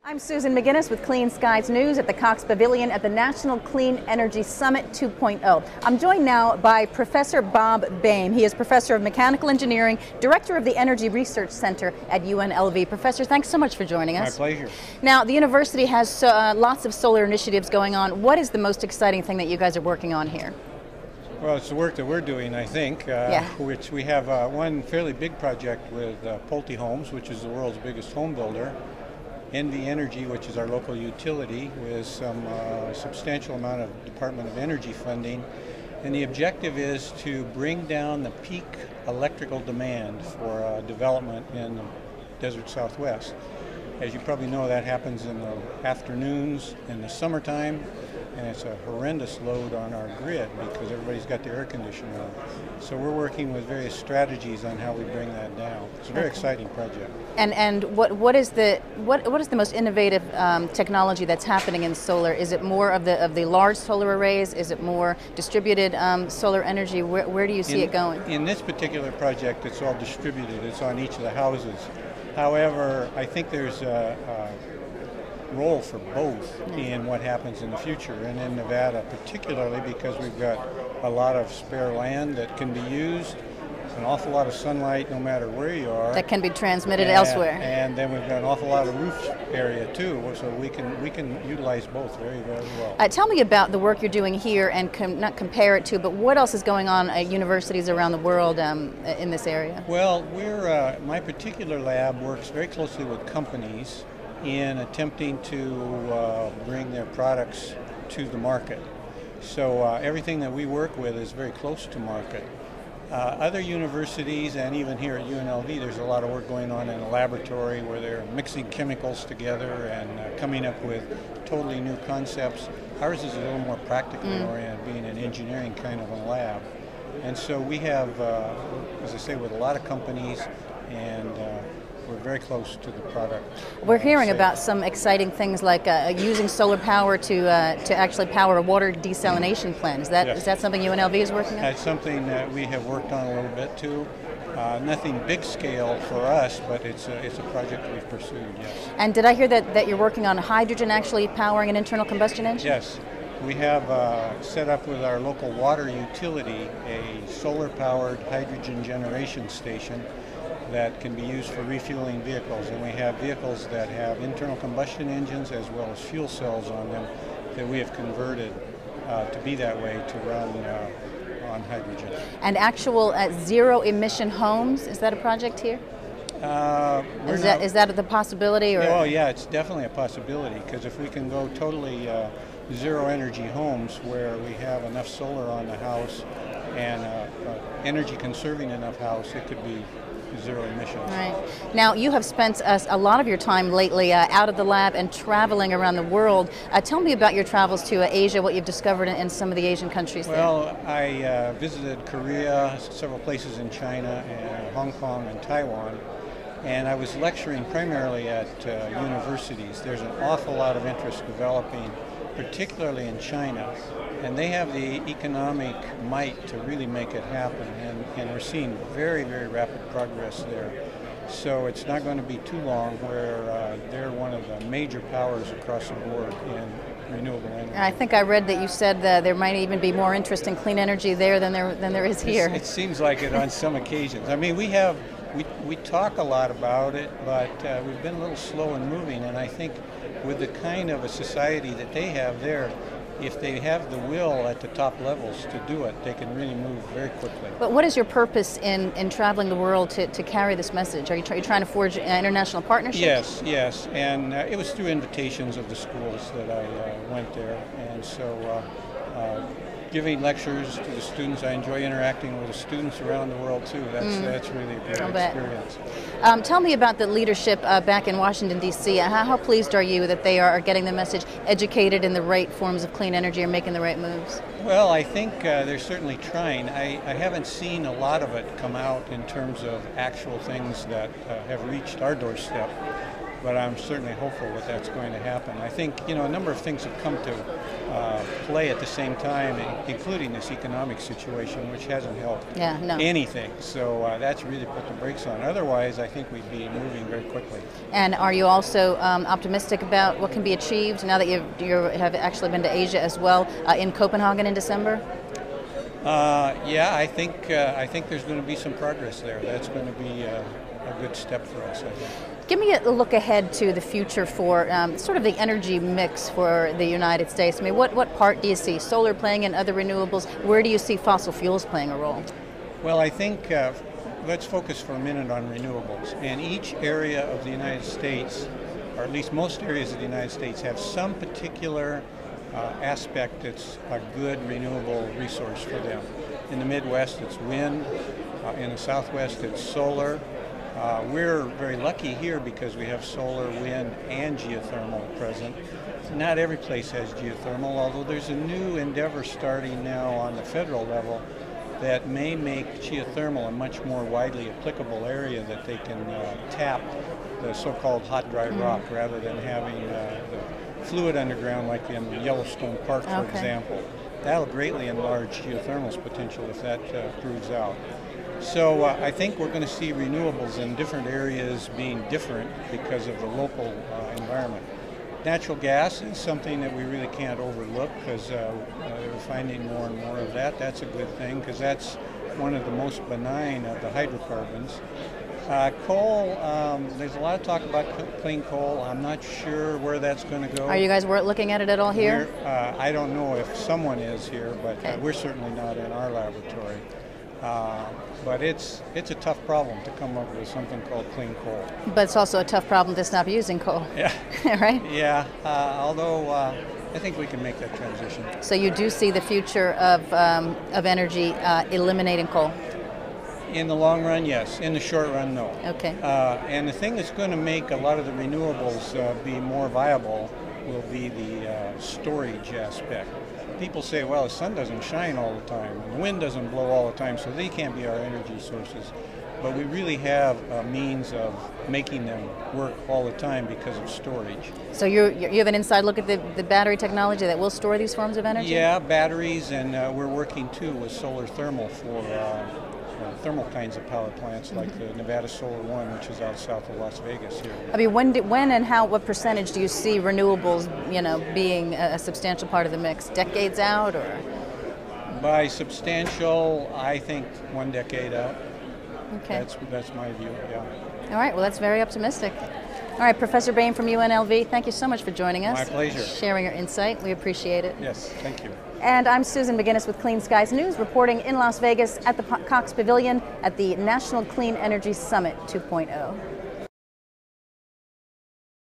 I'm Susan McGinnis with Clean Skies News at the Cox Pavilion at the National Clean Energy Summit 2.0. I'm joined now by Professor Bob Boehm. He is Professor of Mechanical Engineering, Director of the Energy Research Center at UNLV. Professor, thanks so much for joining us. My pleasure. Now, the university has lots of solar initiatives going on. What is the most exciting thing that you guys are working on here? Well, it's the work that we're doing, I think, which we have one fairly big project with Pulte Homes, which is the world's biggest home builder. NV Energy, which is our local utility, with some substantial amount of Department of Energy funding. And the objective is to bring down the peak electrical demand for development in the desert Southwest. As you probably know, that happens in the afternoons in the summertime, and it's a horrendous load on our grid because everybody's got their air conditioner on. So we're working with various strategies on how we bring that down. It's a very exciting project. And what is the most innovative technology that's happening in solar? Is it more of the large solar arrays? Is it more distributed solar energy? Where do you see it going? In this particular project, it's all distributed. It's on each of the houses. However, I think there's a role for both in what happens in the future, and in Nevada particularly because we've got a lot of spare land that can be used, an awful lot of sunlight no matter where you are. That can be transmitted elsewhere. And then we've got an awful lot of roof area too, so we can utilize both very, very well. Tell me about the work you're doing here, and not compare it to, but what else is going on at universities around the world in this area? Well, my particular lab works very closely with companies in attempting to bring their products to the market. So everything that we work with is very close to market. Other universities, and even here at UNLV, there's a lot of work going on in a laboratory where they're mixing chemicals together and coming up with totally new concepts. Ours is a little more practically oriented, being an engineering kind of a lab. And so we have, as I say, with a lot of companies, and we're very close to the product. We're hearing about some exciting things like using solar power to actually power a water desalination plant. Is that something UNLV is working on? That's something that we have worked on a little bit too. Nothing big scale for us, but it's a project that we've pursued, yes. And did I hear that you're working on hydrogen actually powering an internal combustion engine? Yes. We have set up with our local water utility a solar-powered hydrogen generation station that can be used for refueling vehicles, and we have vehicles that have internal combustion engines as well as fuel cells on them that we have converted to be that way to run on hydrogen. And actual zero emission homes, is that a project here? Is that the possibility? Or? Oh yeah, it's definitely a possibility, because if we can go totally zero energy homes where we have enough solar on the house and energy conserving enough house, it could be zero emissions. Right. Now, you have spent a lot of your time lately out of the lab and traveling around the world. Tell me about your travels to Asia, what you've discovered in some of the Asian countries there. Well, I visited Korea, several places in China, and Hong Kong and Taiwan, and I was lecturing primarily at universities. There's an awful lot of interest developing, particularly in China, and they have the economic might to really make it happen, and we're seeing very, very rapid progress there. So it's not going to be too long where they're one of the major powers across the board in renewable energy. I think I read that you said that there might even be more interest in clean energy there than there is here. It seems like it on some occasions. I mean, we talk a lot about it, but we've been a little slow in moving, and I think with the kind of a society that they have there, if they have the will at the top levels to do it, they can really move very quickly. But what is your purpose in traveling the world to carry this message? Are you trying to forge international partnerships? Yes, and it was through invitations of the schools that I went there, and so giving lectures to the students. I enjoy interacting with the students around the world too. That's really a great experience. Tell me about the leadership back in Washington, D.C. How pleased are you that they are getting the message, educated in the right forms of clean energy, or making the right moves? Well, I think they're certainly trying. I haven't seen a lot of it come out in terms of actual things that have reached our doorstep. but I'm certainly hopeful that that's going to happen. I think, you know, a number of things have come to play at the same time, including this economic situation, which hasn't helped anything. So that's really put the brakes on. Otherwise, I think we'd be moving very quickly. And are you also optimistic about what can be achieved now that you have actually been to Asia as well, in Copenhagen in December? Yeah, I think there's going to be some progress there. That's going to be a good step for us, I think. Give me a look ahead to the future for sort of the energy mix for the United States. I mean, what part do you see solar playing and other renewables? Where do you see fossil fuels playing a role? Well, I think let's focus for a minute on renewables. And each area of the United States, or at least most areas of the United States, have some particular aspect that's a good renewable resource for them. In the Midwest, it's wind. In the Southwest, it's solar. We're very lucky here because we have solar, wind, and geothermal present. Not every place has geothermal, although there's a new endeavor starting now on the federal level that may make geothermal a much more widely applicable area that they can tap the so-called hot, dry rock rather than having the fluid underground like in Yellowstone Park, for example. That'll greatly enlarge geothermal's potential if that proves out. So I think we're going to see renewables in different areas being different because of the local environment. Natural gas is something that we really can't overlook because we're finding more and more of that. That's a good thing because that's one of the most benign of the hydrocarbons. Coal, there's a lot of talk about clean coal. I'm not sure where that's going to go. Are you guys looking at it at all here? I don't know if someone is here, but we're certainly not in our laboratory. But it's a tough problem to come up with something called clean coal. But it's also a tough problem to stop using coal. Yeah. Right? Yeah. Although I think we can make that transition. So you do see the future of energy eliminating coal? In the long run, yes. In the short run, no. Okay. And the thing that's going to make a lot of the renewables be more viable will be the storage aspect. People say, well, the sun doesn't shine all the time, and the wind doesn't blow all the time, so they can't be our energy sources. But we really have a means of making them work all the time because of storage. So you have an inside look at the battery technology that will store these forms of energy? Yeah, batteries, and we're working too with solar thermal for thermal kinds of power plants like the Nevada Solar One, which is out south of Las Vegas here. I mean, when and how, what percentage do you see renewables, being a substantial part of the mix? Decades out, or? By substantial, I think 1 decade out. Okay. That's my view, yeah. All right, well, that's very optimistic. All right, Professor Boehm from UNLV, thank you so much for joining us. My pleasure. Sharing your insight. We appreciate it. Yes, thank you. And I'm Susan McGinnis with Clean Skies News, reporting in Las Vegas at the Cox Pavilion at the National Clean Energy Summit 2.0.